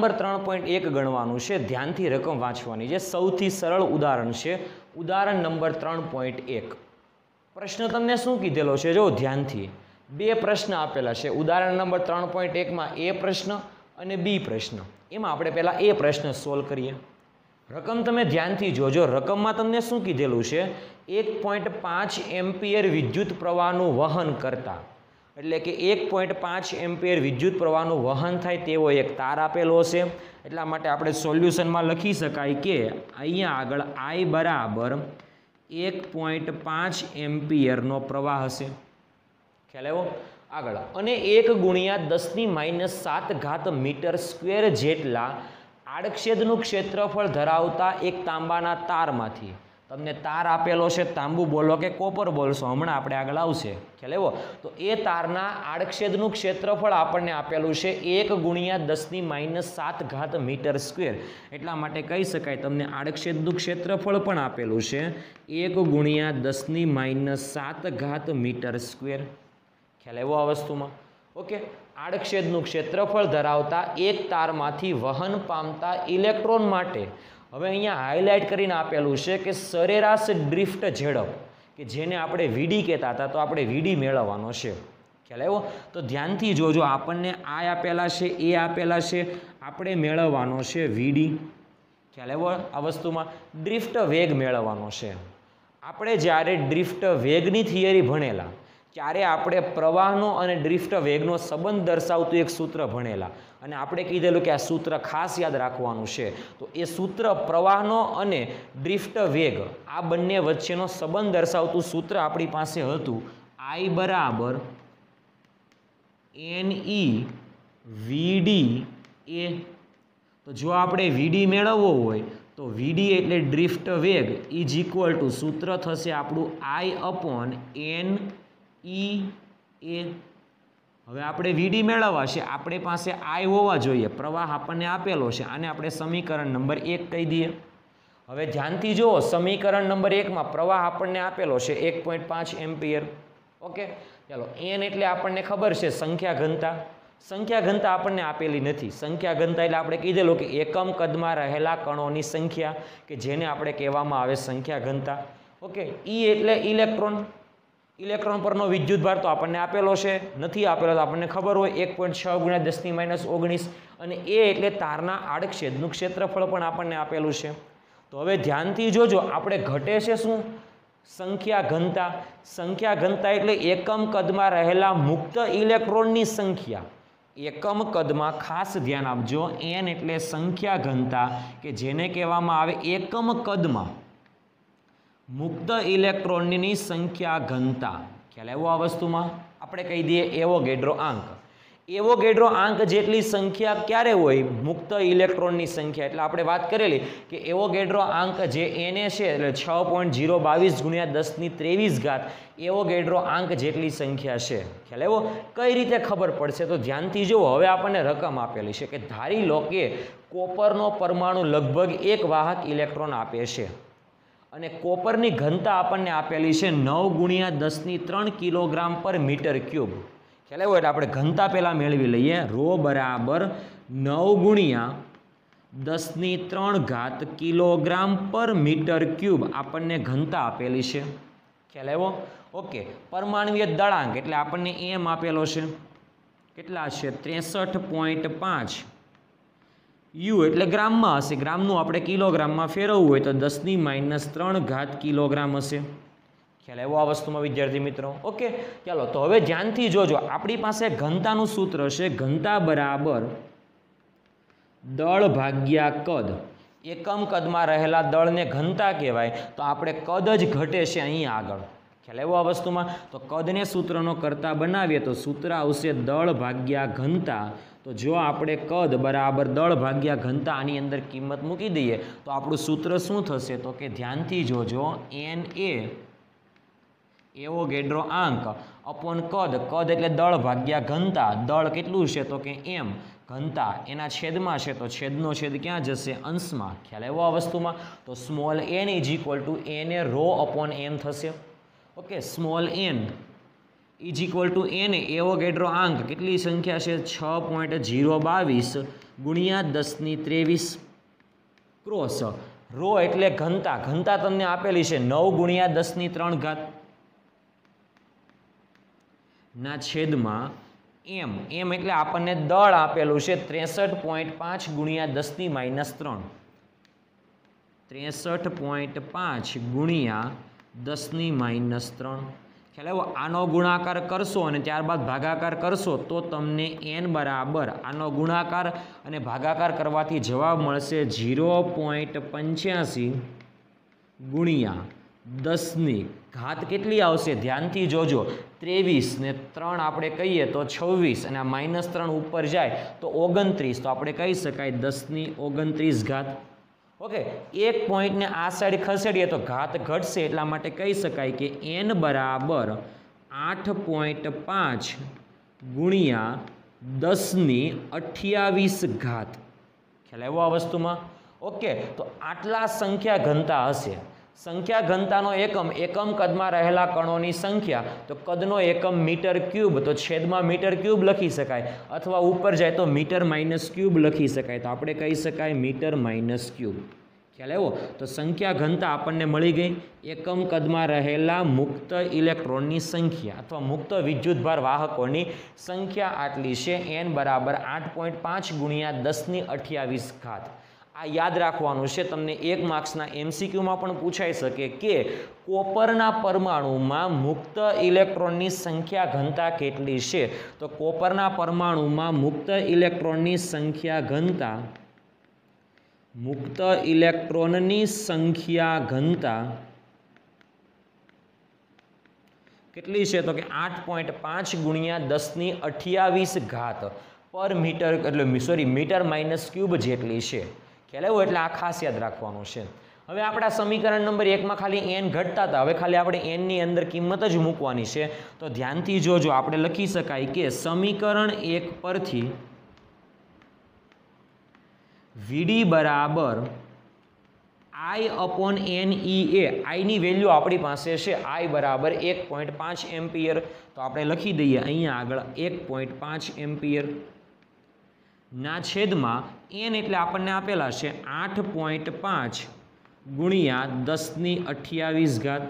Number 3.1 ગણવાનું છે. ધ્યાનથી રકમ વાંચવાની છે. સૌથી સરળ ઉદાહરણ છે. ઉદાહરણ નંબર 3.1. પ્રશ્ન તમને શું કીધેલો છે? જો ધ્યાનથી બે પ્રશ્ન આપેલા છે. ઉદાહરણ નંબર 3.1 માં એ પ્રશ્ન અને બી પ્રશ્ન. એમાં આપણે પહેલા એ પ્રશ્ન સોલ્વ કરીએ. રકમ તમે ધ્યાનથી જોજો. રકમમાં તમને શું કીધેલું છે? 1.5 એમ્પિયર વિદ્યુત પ્રવાહનું વહન કરતા, એટલે કે 1.5 એમ્પિયર વિદ્યુત પ્રવાહનું વહન થાય તેવો એક તાર આપેલો છે. એટલા માટે આપણે સોલ્યુશનમાં લખી શકાય કે અહીંયા આગળ I બરાબર 1.5 એમ્પિયરનો પ્રવાહ હશે. ખ્યાલ આવ્યો? આગળ અને 1 ગુણ્યા 10⁻7 મીટર સ્ક્વેર જેટલા આડછેદનું ક્ષેત્રફળ ધરાવતા એક તાંબાના તારમાંથી, તમને તાર આપેલો છે, તાંબુ બોલો કે કોપર બોલશો, હમણાં આપણે આગળ આવશે. ખ્યાલ આવ્યો? તો એ તારના આડછેદનું ક્ષેત્રફળ આપણને આપેલું છે 1 ગુણ્યા 10⁻7 મીટર સ્ક્વેર. એટલા માટે કહી શકાય તમને આડછેદનું ક્ષેત્રફળ પણ આપેલું છે 1 ગુણ્યા 10⁻7 મીટર સ્ક્વેર. ખ્યાલ આવ્યો આ વસ્તુમાં? ઓકે. આડછેદનું ક્ષેત્રફળ ધરાવતા એક તારમાંથી વહન પામતા ઇલેક્ટ્રોન માટે હવે અહીંયા હાઇલાઇટ કરીને આપેલું છે કે સરેરાશ ડ્રિફ્ટ ઝડપ, કે જેને આપણે વીડી કહેતા હતા, તો આપણે વીડી મેળવવાનો છે. ખ્યાલ આવ્યો? તો ધ્યાનથી જોજો. આપણને આ આપેલા છે, એ આપેલા છે, આપણે મેળવવાનો છે વીડી. ખ્યાલ આવ્યો આ વસ્તુમાં? ડ્રિફ્ટ વેગ મેળવવાનો છે. આપણે જ્યારે ડ્રિફ્ટ વેગની થિયરી ભણેલા ત્યારે આપણે પ્રવાહનો અને ડ્રિફ્ટ વેગનો સંબંધ દર્શાવતું એક સૂત્ર ભણેલા, અને આપણે કીધેલું કે આ સૂત્ર ખાસ યાદ રાખવાનું છે. તો એ સૂત્ર પ્રવાહનો અને ડ્રિફ્ટ વેગ આ બંને વચ્ચેનો સંબંધ દર્શાવતું સૂત્ર આપણી પાસે હતું. I બરાબર NE VD A. તો જો આપણે વીડી મેળવવો હોય તો વીડી એટલે ડ્રિફ્ટ વેગ ઇઝ ઇક્વલ ટુ સૂત્ર થશે આપણું I/NE A. હવે આપણે વીડી મેળવવા છે, આપણી પાસે I હોવા જોઈએ, પ્રવાહ આપણને આપેલો છે, આને આપણે સમીકરણ નંબર 1 કહી દઈએ. હવે ધ્યાનથી જુઓ, સમીકરણ નંબર 1 માં પ્રવાહ આપણને આપેલો છે 1.5 એમ્પિયર. ઓકે, ચાલો. n એટલે આપણને ખબર છે સંખ્યા ઘનતા. સંખ્યા ઘનતા આપણને આપેલી નથી. સંખ્યા ઘનતા એટલે આપણે કીધેલું કે એકમ કદમાં રહેલા કણોની સંખ્યા, કે જેને આપણે કહેવામાં આવે સંખ્યા ઘનતા. ઓકે. E એટલે ઇલેક્ટ્રોન. ઇલેક્ટ્રોન પરનો વિદ્યુતભાર તો આપણને આપેલો છે, નથી આપેલો તો આપણને ખબર હોય 1.6 ગુણ્યા 10⁻19. અને એ એટલે તારના આડછેદનું ક્ષેત્રફળ પણ આપણને આપેલું છે. તો હવે ધ્યાનથી જોજો, આપણે ઘટે છે શું? સંખ્યા ઘનતા. સંખ્યા ઘનતા એટલે એકમ કદમાં રહેલા મુક્ત ઇલેક્ટ્રોનની સંખ્યા. એકમ કદમાં ખાસ ધ્યાન આપજો, n એટલે સંખ્યા ઘનતા, કે જેને કહેવામાં આવે એકમ કદમાં મુક્ત ઇલેક્ટ્રોનની સંખ્યા ઘનતા. ખ્યાલ આવ્યો આ વસ્તુમાં? આપણે કહી દઈએ એવોગેડ્રો આંક. એવોગેડ્રો આંક જેટલી સંખ્યા ક્યારે હોય? મુક્ત ઇલેક્ટ્રોનની સંખ્યા. એટલે આપણે વાત કરેલી કે એવોગેડ્રો આંક જે Na છે એટલે 6.022 ગુણ્યા 10⁻23 એવોગેડ્રો આંક જેટલી સંખ્યા છે. ખ્યાલ આવ્યો? કઈ રીતે ખબર પડશે? તો ધ્યાનથી જુઓ. હવે આપણને રકમ આપેલી છે કે ધારી લો કે કોપરનો પરમાણુ લગભગ એક વાહક ઇલેક્ટ્રોન આપે છે, અને કોપરની ઘનતા આપણને આપેલી છે 9 ગુણ્યા 10⁻³ કિલોગ્રામ પર મીટર ક્યુબ. ખ્યાલ આવ્યો? એટલે આપણે ઘનતા પહેલાં મેળવી લઈએ. ρ બરાબર 9 ગુણ્યા 10⁻³ કિલોગ્રામ પર મીટર ક્યુબ આપણને ઘનતા આપેલી છે. ખ્યાલ આવ્યો? ઓકે. પરમાણ્વીય દળાંક એટલે આપણને m આપેલો છે. કેટલા છે? 63.5. યુ એટલે ગ્રામમાં હશે. ગ્રામનું આપણે કિલોગ્રામમાં ફેરવવું હોય તો 10⁻³ કિલોગ્રામ હશે. ખ્યાલ આવ્યો આ વસ્તુમાં વિદ્યાર્થી મિત્રો? ઓકે, ચાલો. તો હવે ધ્યાનથી જોજો, આપણી પાસે ઘનતાનું સૂત્ર છે ઘનતા બરાબર દળ ભાગ્યા કદ. એકમ કદમાં રહેલા દળને ઘનતા કહેવાય, તો આપણે કદ જ ઘટે છે અહીંયા આગળ. ખ્યાલ આવ્યો આ વસ્તુમાં? તો કદને સૂત્રનો કરતા બનાવીએ તો સૂત્ર આવશે દળ ભાગ્યા ઘનતા. તો જો આપણે કદ બરાબર દળ ભાગ્યા ઘનતા આની અંદર કિંમત મૂકી દઈએ તો આપણું સૂત્ર શું થશે? તો કે ધ્યાનથી જોજો, Na એવોગેડ્રો આંક અપોન કદ. કદ એટલે દળ ભાગ્યા ઘનતા. દળ કેટલું છે? તો કે m. ઘનતા એના છેદમાં છે, તો છેદનો છેદ ક્યાં જશે? અંશમાં. ખ્યાલ આવ્યો આ વસ્તુમાં? તો small n is equal two Na ρ/m થશે. Okay. Small n is equal two n Avogadro આંક કેટલી સંખ્યા છે? 6.022 ગુણ્યા 10⁻23 ક્રોસ રો એટલે ઘનતા, ઘનતા તમને આપેલી છે 9 ગુણ્યા 10⁻3 ના છેદમાં એમ, એમ એટલે આપણને દળ આપેલું છે 63.5 ગુણ્યા 10⁻3, 63.5 ગુણ્યા 10⁻3. ખ્યાલ આવ્યો? આનો ગુણાકાર કરશો અને ત્યારબાદ ભાગાકાર કરશો તો તમને n બરાબર આનો ગુણાકાર અને ભાગાકાર કરવાથી જવાબ મળશે 0.85 ગુણ્યા 10⁻, કેટલી આવશે ધ્યાનથી જોજો, 23 ને 3 આપણે કહીએ તો 26 અને આ -3 ઉપર જાય તો 29, તો આપણે કહી શકાય 10⁻29. ઓકે, એક પોઈન્ટને આ સાઈડ ખસેડીએ તો ઘાત ઘટશે, એટલા માટે કહી શકાય કે n બરાબર 8.5 ગુણ્યા 10⁻28. ખ્યાલ આવ્યો આ વસ્તુમાં? ઓકે, તો આટલા સંખ્યા ઘનતા હશે. સંખ્યા ઘનતાનો એકમ, એકમ કદમાં રહેલા કણોની સંખ્યા, તો કદનો એકમ મીટર ક્યુબ, તો છેદમાં મીટર ક્યુબ લખી શકાય, અથવા ઉપર જાય તો મીટર માઇનસ ક્યુબ લખી શકાય, તો આપણે કહી શકાય મીટર માઇનસ ક્યુબ. ખ્યાલ આવ્યો? તો સંખ્યા ઘનતા આપણને મળી ગઈ. એકમ કદમાં રહેલા મુક્ત ઇલેક્ટ્રોનની સંખ્યા અથવા મુક્ત વિદ્યુતભાર વાહકોની સંખ્યા આટલી છે, n બરાબર 8.5 ગુણ્યા 10⁻28. આ યાદ રાખવાનું છે. તમને 1 માર્ક્સના MCQમાં પણ પૂછાઈ શકે કે કોપરના પરમાણુમાં મુક્ત ઇલેક્ટ્રોનની સંખ્યા ઘનતા કેટલી છે? તો કોપરના પરમાણુમાં મુક્ત ઇલેક્ટ્રોનની સંખ્યા ઘનતા, મુક્ત ઇલેક્ટ્રોનની સંખ્યા ઘનતા કેટલી છે? તો કે 8.5 ગુણ્યા 10⁻28 પર મીટર, એટલે મીટર માઇનસ ક્યુબ જેટલી છે. ખ્યાલ આવ્યો? એટલે આ ખાસ યાદ રાખવાનું છે. હવે આપણા સમીકરણ નંબર 1માં ખાલી n ઘટતા હતા, હવે ખાલી આપણે n ની અંદર કિંમત જ મૂકવાની છે. તો ધ્યાનથી જોજો, આપણે લખી શકાય કે સમીકરણ 1 પરથી Vd બરાબર I/NE, I ની વેલ્યુ આપણી પાસે છે I બરાબર 1.5 એમ્પિયર, તો આપણે લખી દઈએ અહીંયા આગળ 1.5 એમ્પિયર ના છેદમાં n એટલે આપણને આપેલા છે 8.5 ગુણ્યા 10⁻28.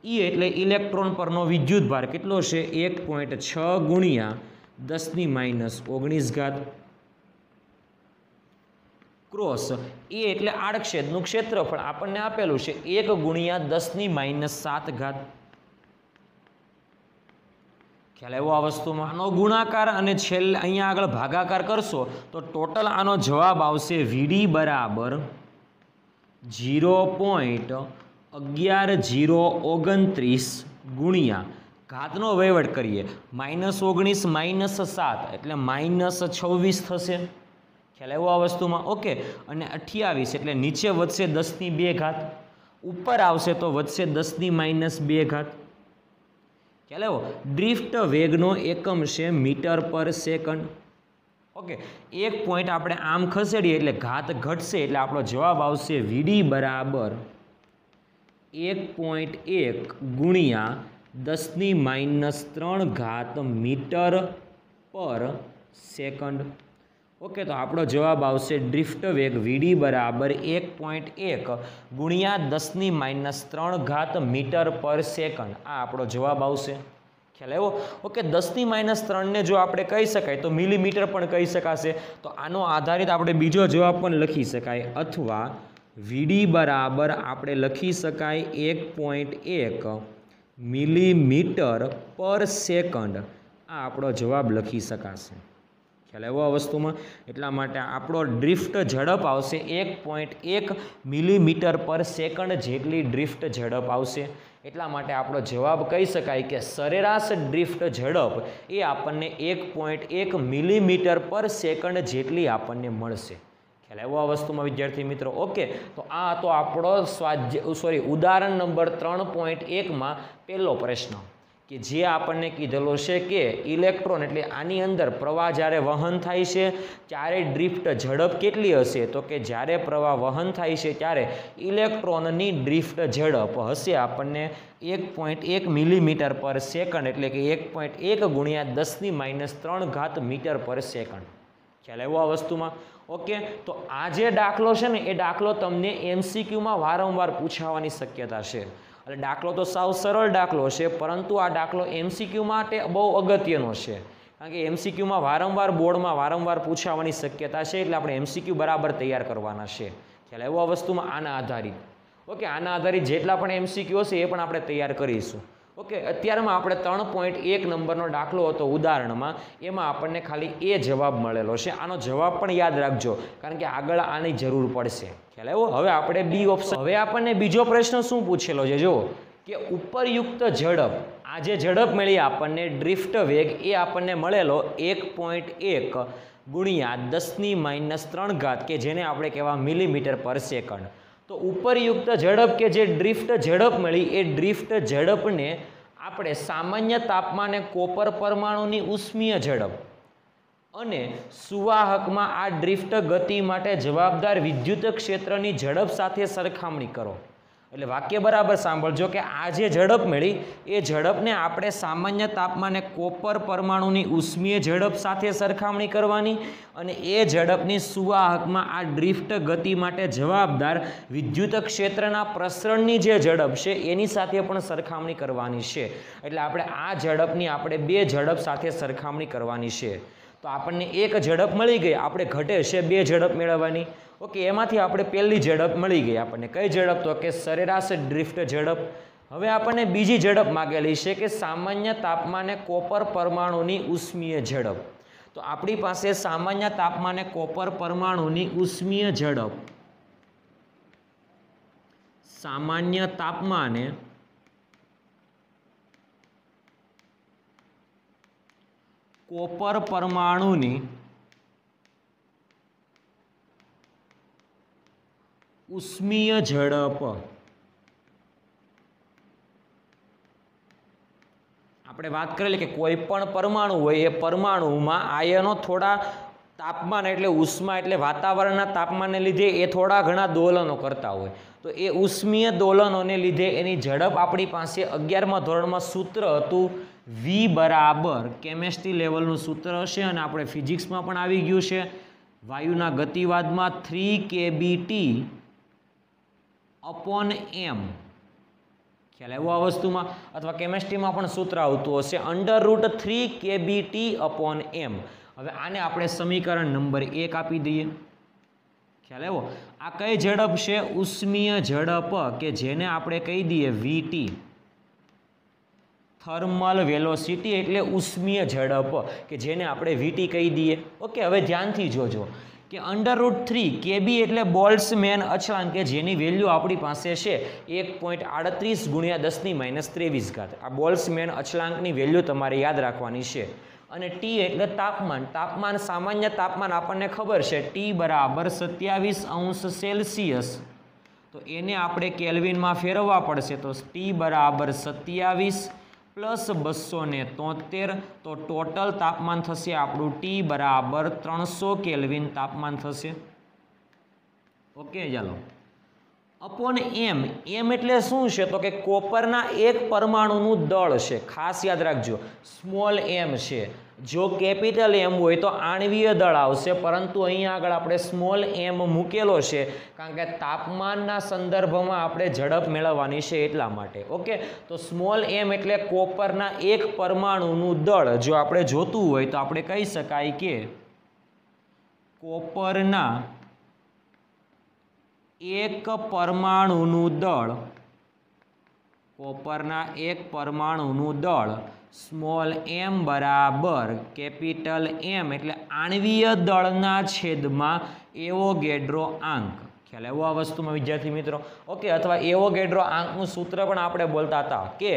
E એટલે ઇલેક્ટ્રોન પરનો વિદ્યુતભાર કેટલો છે? 1.6 ગુણ્યા 10⁻19. ક્રોસ એ એટલે આડછેદનું ક્ષેત્રફળ આપણને આપેલું છે 1 ગુણ્યા 10⁻7. ખ્યાલ આવ્યો આ વસ્તુમાં? આનો ગુણાકાર અને છેલ્લે અહીંયા આગળ ભાગાકાર કરશો તો ટોટલ આનો જવાબ આવશે Vd બરાબર 0.11029 ગુણ્યા, ઘાતનો વહીવટ કરીએ, -19 -7 એટલે -26 થશે. ખ્યાલ આવ્યો આ વસ્તુમાં? ઓકે, અને 28 એટલે નીચે વધશે 10⁻2, ઉપર આવશે તો વધશે 10⁻2. ખ્યાલ આવ્યો? ડ્રિફ્ટ વેગનો એકમ છે મીટર પર સેકન્ડ. ઓકે, એક પોઈન્ટ આપણે આમ ખસેડીએ એટલે ઘાત ઘટશે, એટલે આપણો જવાબ આવશે Vd બરાબર 1.1 ગુણ્યા 10⁻3 મીટર પર સેકન્ડ. ઓકે, તો આપણો જવાબ આવશે ડ્રિફ્ટ વેગ Vd બરાબર 1.1 ગુણ્યા 10⁻3 મીટર પર સેકન્ડ. આ આપણો જવાબ આવશે. ખ્યાલ આવ્યો? ઓકે, 10⁻3 ને જો આપણે કહી શકાય તો મિલીમીટર પણ કહી શકાશે, તો આનો આધારિત આપણે બીજો જવાબ પણ લખી શકાય, અથવા Vd બરાબર આપણે લખી શકાય 1.1 મિલીમીટર પર સેકન્ડ. આ આપણો જવાબ લખી શકાશે. ખ્યાલ આવ્યો આ વસ્તુમાં? એટલા માટે આપણો ડ્રિફ્ટ ઝડપ આવશે 1.1 મિલીમીટર પર સેકન્ડ જેટલી ડ્રિફ્ટ ઝડપ આવશે. એટલા માટે આપણો જવાબ કહી શકાય કે સરેરાશ ડ્રિફ્ટ ઝડપ એ આપણને 1.1 મિલીમીટર પર સેકન્ડ જેટલી આપણને મળશે. ખ્યાલ આવ્યો આ વસ્તુમાં વિદ્યાર્થી મિત્રો? ઓકે, તો આ તો આપણો ઉદાહરણ નંબર 3.1માં પહેલો પ્રશ્ન, કે જે આપણને કીધેલો છે કે ઇલેક્ટ્રોન એટલે આની અંદર પ્રવાહ જ્યારે વહન થાય છે ત્યારે ડ્રિફ્ટ ઝડપ કેટલી હશે? તો કે જ્યારે પ્રવાહ વહન થાય છે ત્યારે ઇલેક્ટ્રોનની ડ્રિફ્ટ ઝડપ હશે આપણને 1.1 મિલીમીટર પર સેકન્ડ, એટલે કે 1.1 ગુણ્યા 10⁻3 મીટર પર સેકન્ડ. ખ્યાલ આવ્યો આ વસ્તુમાં? ઓકે, તો આ જે દાખલો છે ને એ દાખલો તમને MCQમાં વારંવાર પૂછાવાની શક્યતા છે. એટલે દાખલો તો સાવ સરળ દાખલો છે, પરંતુ આ દાખલો MCQ માટે બહુ અગત્યનો છે, કારણ કે MCQમાં વારંવાર બોર્ડમાં વારંવાર પૂછાવાની શક્યતા છે. એટલે આપણે MCQ બરાબર તૈયાર કરવાના છે. ખ્યાલ આવ્યો આ વસ્તુમાં? આના આધારિત. ઓકે, આના આધારિત જેટલા પણ MCQ હશે એ પણ આપણે તૈયાર કરીશું. ઓકે, અત્યારમાં આપણે 3.1 નંબરનો દાખલો હતો ઉદાહરણમાં, એમાં આપણને ખાલી એ જવાબ મળેલો છે. આનો જવાબ પણ યાદ રાખજો, કારણ કે આગળ આની જરૂર પડશે. ખ્યાલ આવ્યો? હવે આપણે બી ઓપ્શન. હવે આપણને બીજો પ્રશ્ન શું પૂછેલો છે જુઓ, કે ઉપરયુક્ત ઝડપ, આ જે ઝડપ મળી આપણને ડ્રિફ્ટ વેગ, એ આપણને મળેલો 1.1 ગુણ્યા 10⁻³ કે જેને આપણે કહેવા મિલીમીટર પર સેકન્ડ. તો ઉપરયુક્ત ઝડપ કે જે ડ્રિફ્ટ ઝડપ મળી એ ડ્રિફ્ટ ઝડપને આપણે સામાન્ય તાપમાને કોપર પરમાણુની ઉષ્મીય ઝડપ અને સુવાહકમાં આ ડ્રિફ્ટ ગતિ માટે જવાબદાર વિદ્યુત ક્ષેત્રની ઝડપ સાથે સરખામણી કરો. એટલે વાક્ય બરાબર સાંભળજો કે આ જે ઝડપ મળી એ ઝડપને આપણે સામાન્ય તાપમાને કોપર પરમાણુની ઉષ્મીય ઝડપ સાથે સરખામણી કરવાની અને એ ઝડપની સુવાહકમાં આ ડ્રિફ્ટ ગતિ માટે જવાબદાર વિદ્યુત ક્ષેત્રના પ્રસરણની જે ઝડપ છે એની સાથે પણ સરખામણી કરવાની છે. એટલે આપણે આ ઝડપની આપણે બે ઝડપ સાથે સરખામણી કરવાની છે. તો આપણને એક ઝડપ મળી ગઈ, આપણે ઘટે છે બે ઝડપ મેળવવાની. ઓકે, એમાંથી આપણે પહેલી ઝડપ મળી ગઈ. આપણને કઈ ઝડપ? તો કે સરેરાશ ડ્રિફ્ટ ઝડપ. હવે આપણને બીજી ઝડપ માગેલી છે કે સામાન્ય તાપમાને કોપર પરમાણુની ઉષ્મીય ઝડપ. તો આપણી પાસે સામાન્ય તાપમાને કોપર પરમાણુની ઉષ્મીય ઝડપ, સામાન્ય તાપમાને કોપર પરમાણુની ઉષ્મીય ઝડપ. આપણે વાત કરેલી કે કોઈ પણ પરમાણુ હોય એ પરમાણુમાં આયનો થોડા તાપમાન એટલે ઉષ્મા એટલે વાતાવરણના તાપમાનને લીધે એ થોડા ઘણા દોલનો કરતા હોય. તો એ ઉષ્મીય દોલનોને લીધે એની ઝડપ આપણી પાસે 11મા ધોરણમાં સૂત્ર હતું V બરાબર કેમેસ્ટ્રી લેવલનું સૂત્ર હશે અને આપણે ફિઝિક્સમાં પણ આવી ગયું છે. વાયુના ગતિવાદમાં 3kBT upon m. ખ્યાલ આવ્યો આ વસ્તુમાં? અથવા કેમેસ્ટ્રીમાં પણ સૂત્ર આવતું હશે √3kBT upon m. હવે આને આપણે સમીકરણ નંબર 1 આપી દઈએ. ખ્યાલ આવ્યો? આ કઈ ઝડપ છે? ઉષ્મીય ઝડપ કે જેને આપણે કહી દઈએ VT, થર્મલ વેલોસિટી એટલે ઉષ્મીય ઝડપ કે જેને આપણે VT કહી દઈએ. ઓકે, હવે ધ્યાનથી જોજો કે √3 kB એટલે બોલ્ટ્ઝમેન અચળાંક કે જેની વેલ્યુ આપણી પાસે છે 1.38 ગુણ્યા 10⁻23. આ બોલ્ટ્ઝમેન અચળાંકની વેલ્યુ તમારે યાદ રાખવાની છે. અને T એટલે તાપમાન. તાપમાન સામાન્ય તાપમાન આપણને ખબર છે T બરાબર 27°C. તો એને આપણે કેલ્વિનમાં ફેરવવા પડશે. તો T બરાબર 27 પ્લસ 273. તો ટોટલ તાપમાન થશે આપણું T બરાબર 300 કેલ્વિન તાપમાન થશે. ઓકે, ચાલો અપોન m. m એટલે શું છે? તો કે કોપરના એક પરમાણુનું દળ છે. ખાસ યાદ રાખજો, સ્મોલ m છે. જો કેપિટલ M હોય તો આણ્વીય દળ આવશે, પરંતુ અહીંયા આગળ આપણે સ્મોલ m મૂકેલો છે કારણ કે તાપમાનના સંદર્ભમાં આપણે ઝડપ મેળવવાની છે એટલા માટે. ઓકે, તો સ્મોલ m એટલે કોપરના એક પરમાણુનું દળ. જો આપણે જોતું હોય તો આપણે કહી શકાય કે કોપરના એક પરમાણુનું દળ, કોપરના એક પરમાણુનું દળ સ્મોલ m બરાબર કેપિટલ M એટલે આણ્વીય દળના છેદમાં એવોગેડ્રો આંક. ખ્યાલ આવ્યો આ વસ્તુમાં વિદ્યાર્થી મિત્રો? ઓકે, અથવા એવોગેડ્રો આંકનું સૂત્ર પણ આપણે બોલતા હતા કે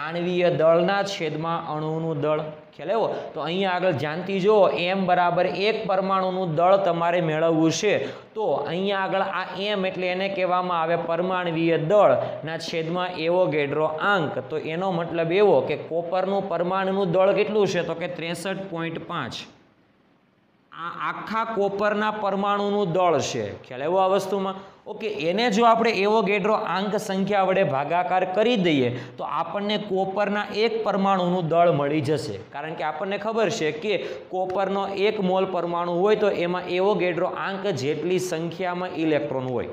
આણ્વીય દળના છેદમાં અણુનું દળ. ખ્યાલ આવ્યો? તો અહીંયા આગળ ધ્યાનથી જુઓ, m બરાબર એક પરમાણુનું દળ તમારે મેળવવું છે. તો અહીંયા આગળ આ m એટલે એને કહેવામાં આવે પરમાણ્વીય દળના છેદમાં એવોગેડ્રો આંક. તો એનો મતલબ એવો કે કોપરનું પરમાણુનું દળ કેટલું છે? તો કે 63.5. આ આખા કોપરના પરમાણુનું દળ છે, ખ્યાલ આવ્યો આ વસ્તુમાં? ઓકે, એને જો આપણે એવોગેડ્રો આંક સંખ્યા વડે ભાગાકાર કરી દઈએ તો આપણને કોપરના એક પરમાણુનું દળ મળી જશે, કારણ કે આપણને ખબર છે કે કોપરનો 1 મોલ પરમાણુ હોય તો એમાં એવોગેડ્રો આંક જેટલી સંખ્યામાં ઇલેક્ટ્રોન હોય,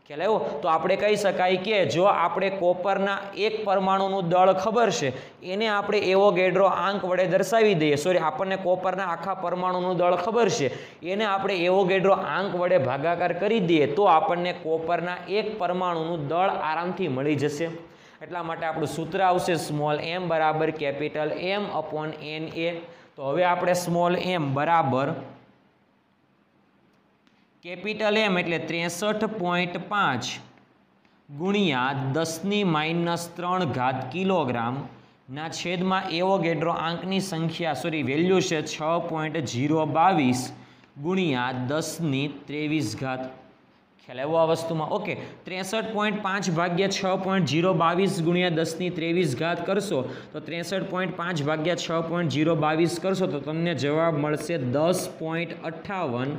ખ્યાલ આવ્યો? તો આપણે કહી શકાય કે જો આપણે કોપરના એક પરમાણુનું દળ ખબર છે એને આપણે એવોગેડ્રો આંક વડે દર્શાવી દઈએ, આપણને કોપરના આખા પરમાણુનું દળ ખબર છે એને આપણે એવોગેડ્રો આંક વડે ભાગાકાર કરી દઈએ તો આપણને કોપરના એક પરમાણુનું દળ આરામથી મળી જશે. એટલા માટે આપણું સૂત્ર આવશે સ્મોલ m બરાબર કેપિટલ M અપોન Na. તો હવે આપણે સ્મોલ m બરાબર કેપિટલ M એટલે 63.5 ગુણ્યા 10⁻³ કિલોગ્રામ ના છેદમાં એવોગેડ્રો આંકની સંખ્યા વેલ્યુ છે 6.022 ગુણ્યા 10⁻23. ખ્યાલ આવ્યો આ વસ્તુમાં? ઓકે, 63.5 ભાગ્યા 6.022 ગુણ્યા 10⁻23 કરશો તો 63.5 ભાગ્યા 6.022 કરશો તો તમને જવાબ મળશે 10.58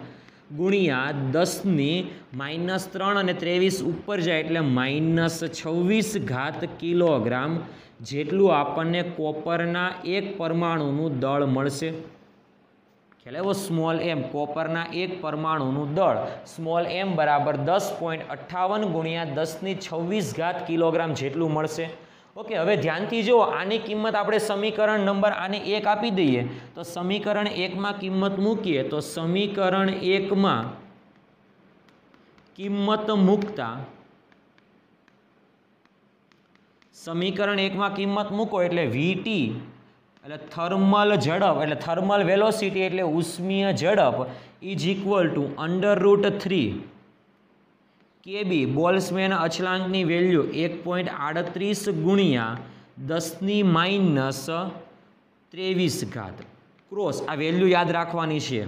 ગુણ્યા 10⁻³ અને 23 ઉપર જાય એટલે -26 કિલોગ્રામ જેટલું આપણને કોપરના એક પરમાણુનું દળ મળશે. ખ્યાલ આવ્યો? સ્મોલ m કોપરના એક પરમાણુનું દળ સ્મોલ m બરાબર 10.58 ગુણ્યા 10⁻26 કિલોગ્રામ જેટલું મળશે. ઓકે, હવે ધ્યાનથી જુઓ, આની કિંમત આપણે સમીકરણ નંબર આને 1 આપી દઈએ તો સમીકરણ 1 માં કિંમત મૂકીએ તો સમીકરણ 1 માં કિંમત મૂકતા સમીકરણ 1 માં કિંમત મૂકો એટલે VT એટલે થર્મલ ઝડપ એટલે થર્મલ વેલોસિટી એટલે ઉષ્મીય ઝડપ is equal to √3 KB Boltzmann અચળાંકની વેલ્યુ 1.38 ગુણ્યા 10⁻23 ક્રોસ આ વેલ્યુ યાદ રાખવાની છે.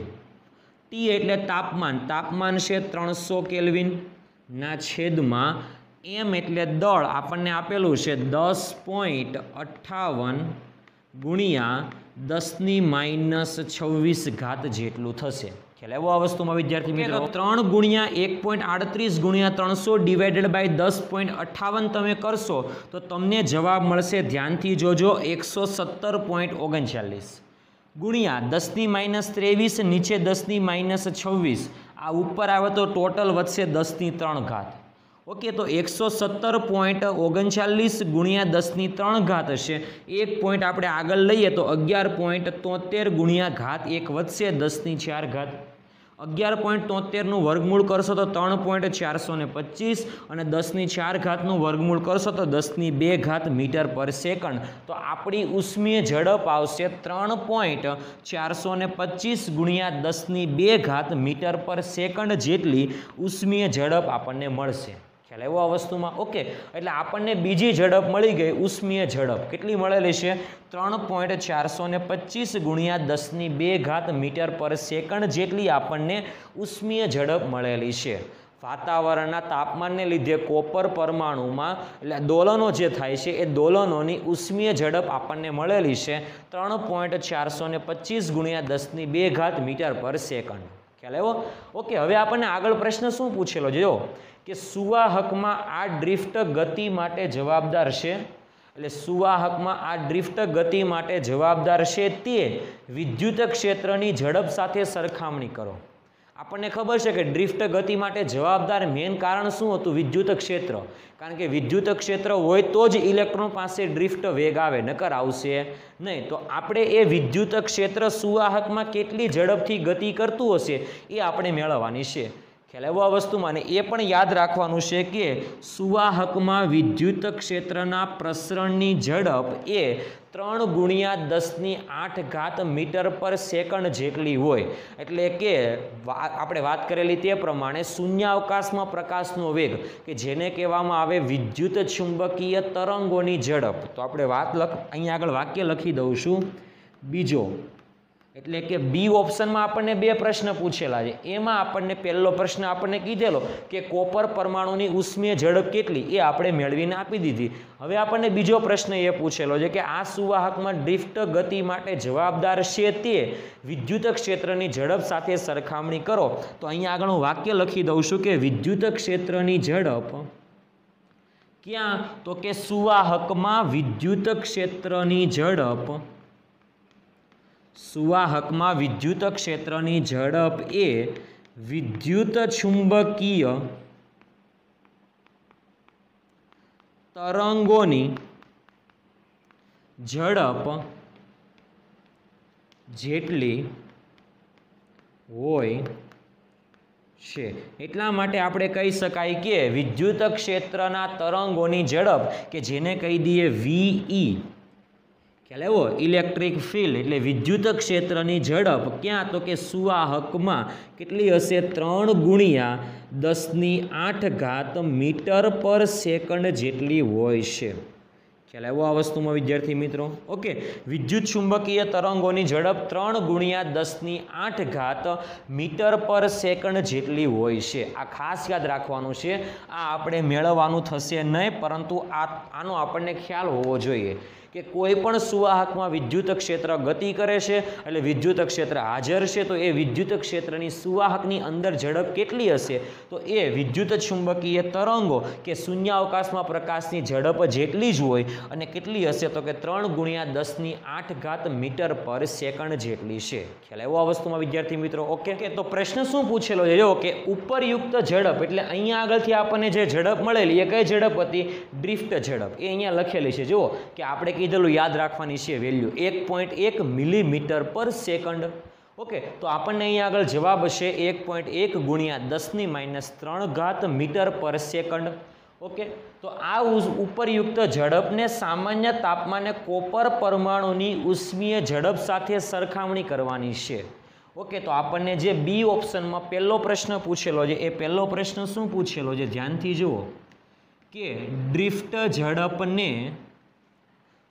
T એટલે તાપમાન છે 300 કેલ્વિન ના છેદમાં M એટલે દળ આપણને આપેલું છે 10.58 ગુણ્યા 10⁻26 જેટલું થશે. ખ્યાલ આવ્યો આ વસ્તુમાં વિદ્યાર્થી મિત્રો? 3 ગુણ્યા 1.38 ગુણ્યા 300 ડિવાઇડેડ બાય 10.58 તમે કરશો તો તમને જવાબ મળશે, ધ્યાનથી જોજો, 117.39 ગુણ્યા 10⁻23 નીચે 10⁻26 આ ઉપર આવે તો ટોટલ વધશે 10⁻3. ઓકે, તો 117.39 ગુણ્યા 10⁻3 હશે. એક પોઈન્ટ આપણે આગળ લઈએ તો 11.73 ગુણ્યા ઘાત 1 વધશે 10⁻4. 11.73 નું વર્ગમૂળ કરશો તો 3.425 અને 10⁻4 નું વર્ગમૂળ કરશો તો 10⁻2 મીટર પર સેકન્ડ. તો આપણી ઉષ્મીય ઝડપ આવશે 3.425 ગુણ્યા 10⁻2 મીટર પર સેકન્ડ જેટલી ઉષ્મીય ઝડપ આપણને મળશે. ખ્યાલ આવ્યો આ વસ્તુમાં? ઓકે, એટલે આપણને બીજી ઝડપ મળી ગઈ, ઉષ્મીય ઝડપ કેટલી મળેલી છે? 3.425 ગુણ્યા 10⁻2 મીટર પર સેકન્ડ જેટલી આપણને ઉષ્મીય ઝડપ મળેલી છે. વાતાવરણના તાપમાનને લીધે કોપર પરમાણુમાં એટલે દોલનો જે થાય છે એ દોલનોની ઉષ્મીય ઝડપ આપણને મળેલી છે 3.425 ગુણ્યા 10⁻2 મીટર પર સેકન્ડ. ખ્યાલ આવ્યો? ઓકે, હવે આપણને આગળ પ્રશ્ન શું પૂછેલો જો કે સુવાહકમાં આ ડ્રિફ્ટ ગતિ માટે જવાબદાર છે, એટલે સુવાહકમાં આ ડ્રિફ્ટ ગતિ માટે જવાબદાર છે તે વિદ્યુત ક્ષેત્રની ઝડપ સાથે સરખામણી કરો. આપણને ખબર છે કે ડ્રિફ્ટ ગતિ માટે જવાબદાર મેઇન કારણ શું હતું? વિદ્યુત ક્ષેત્ર. કારણ કે વિદ્યુત ક્ષેત્ર હોય તો જ ઇલેક્ટ્રોન પાસે ડ્રિફ્ટ વેગ આવે, નકર આવશે નહીં. તો આપણે એ વિદ્યુત ક્ષેત્ર સુવાહકમાં કેટલી ઝડપથી ગતિ કરતું હશે એ આપણે મેળવવાની છે. ખ્યાલ આવ્યો આ વસ્તુમાં? અને એ પણ યાદ રાખવાનું છે કે સુવાહકમાં વિદ્યુત ક્ષેત્રના પ્રસરણની ઝડપ એ 3 ગુણ્યા 10⁸ મીટર પર સેકન્ડ જેટલી હોય. એટલે કે આપણે વાત કરેલી તે પ્રમાણે શૂન્યાવકાશમાં પ્રકાશનો વેગ કે જેને કહેવામાં આવે વિદ્યુત ચુંબકીય તરંગોની ઝડપ. તો આપણે અહીંયા આગળ વાક્ય લખી દઉં છું. બીજો એટલે કે બી ઓપ્શનમાં આપણને બે પ્રશ્ન પૂછેલા છે. એમાં આપણને પહેલો પ્રશ્ન આપણને કીધેલો કે કોપર પરમાણુની ઉષ્મીય ઝડપ કેટલી, એ આપણે મેળવીને આપી દીધી. હવે આપણને બીજો પ્રશ્ન એ પૂછેલો છે કે આ સુવાહકમાં ડ્રિફ્ટ ગતિ માટે જવાબદાર છે તે વિદ્યુત ક્ષેત્રની ઝડપ સાથે સરખામણી કરો. તો અહીંયા આગળ હું વાક્ય લખી દઉં છું કે વિદ્યુત ક્ષેત્રની ઝડપ ક્યાં, તો કે સુવાહકમાં વિદ્યુત ક્ષેત્રની ઝડપ, સુવાહકમાં વિદ્યુત ક્ષેત્રની ઝડપ એ વિદ્યુત ચુંબકીય તરંગોની ઝડપ જેટલી હોય છે. એટલા માટે આપણે કહી શકાય કે વિદ્યુત ક્ષેત્રના તરંગોની ઝડપ કે જેને કહી દઈએ વીઈ, ખ્યાલ આવ્યો, ઇલેક્ટ્રિક ફિલ્ડ એટલે વિદ્યુત ક્ષેત્રની ઝડપ ક્યાં, તો કે સુવાહકમાં કેટલી હશે, 3 ગુણ્યા 10⁸ મીટર પર સેકન્ડ જેટલી હોય છે. ખ્યાલ આવ્યો આ વસ્તુમાં વિદ્યાર્થી મિત્રો? ઓકે, વિદ્યુત ચુંબકીય તરંગોની ઝડપ 3 ગુણ્યા 10⁸ મીટર પર સેકન્ડ જેટલી હોય છે. આ ખાસ યાદ રાખવાનું છે. આ આપણે મેળવવાનું થશે નહીં, પરંતુ આનો આપણને ખ્યાલ હોવો જોઈએ કે કોઈ પણ સુવાહકમાં વિદ્યુત ક્ષેત્ર ગતિ કરે છે એટલે વિદ્યુત ક્ષેત્ર હાજર છે, તો એ વિદ્યુત ક્ષેત્રની સુવાહકની અંદર ઝડપ કેટલી હશે, તો એ વિદ્યુત ચુંબકીય તરંગો કે શૂન્યાવકાશમાં પ્રકાશની ઝડપ જેટલી જ હોય. અને કેટલી હશે, તો કે 3 ગુણ્યા 10⁸ મીટર પર સેકન્ડ જેટલી છે. ખ્યાલ આવ્યો આ વસ્તુમાં વિદ્યાર્થી મિત્રો? ઓકે, તો પ્રશ્ન શું પૂછેલો છે જો કે ઉપરયુક્ત ઝડપ એટલે અહીંયા આગળથી આપણને જે ઝડપ મળેલી એ કઈ ઝડપ હતી, ડ્રિફ્ટ ઝડપ. એ અહીંયા લખેલી છે. જુઓ કે આપણે કીધેલું યાદ રાખવાની છે વેલ્યુ 1.1 મિલીમીટર પર સેકન્ડ. ઓકે, તો આપણને અહીંયા આગળ જવાબ હશે 1.1 ગુણ્યા 10⁻³ મીટર પર સેકન્ડ. ઓકે, તો આ ઉપરયુક્ત ઝડપને સામાન્ય તાપમાને કોપર પરમાણુની ઉષ્મીય ઝડપ સાથે સરખામણી કરવાની છે. ઓકે, તો આપણને જે બી ઓપ્શનમાં પહેલો પ્રશ્ન પૂછેલો છે એ પહેલો પ્રશ્ન શું પૂછેલો છે, ધ્યાનથી જુઓ કે ડ્રિફ્ટ ઝડપને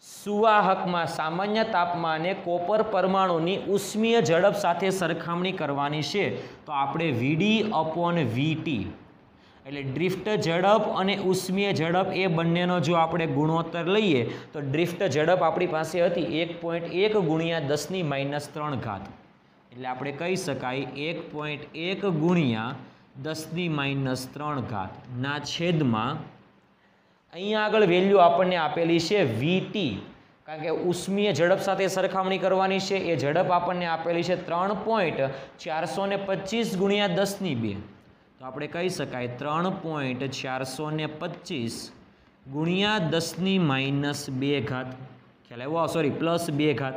સુવાહકમાં સામાન્ય તાપમાને કોપર પરમાણુની ઉષ્મીય ઝડપ સાથે સરખામણી કરવાની છે. તો આપણે VD/VT એટલે ડ્રિફ્ટ ઝડપ અને ઉષ્મીય ઝડપ એ બંનેનો જો આપણે ગુણોત્તર લઈએ તો ડ્રિફ્ટ ઝડપ આપણી પાસે હતી 1.1 ગુણ્યા 10⁻³ એટલે આપણે કહી શકાય 1.1 ગુણ્યા 10⁻³ ના છેદમાં અહીંયા આગળ વેલ્યુ આપણને આપેલી છે VT, કારણ કે ઉષ્મીય ઝડપ સાથે સરખામણી કરવાની છે. એ ઝડપ આપણને આપેલી છે 3.425 ગુણ્યા 10⁻². તો આપણે કહી શકાય 3.425 ગુણ્યા 10⁻². ખ્યાલ આવ્યો? સોરી, +2.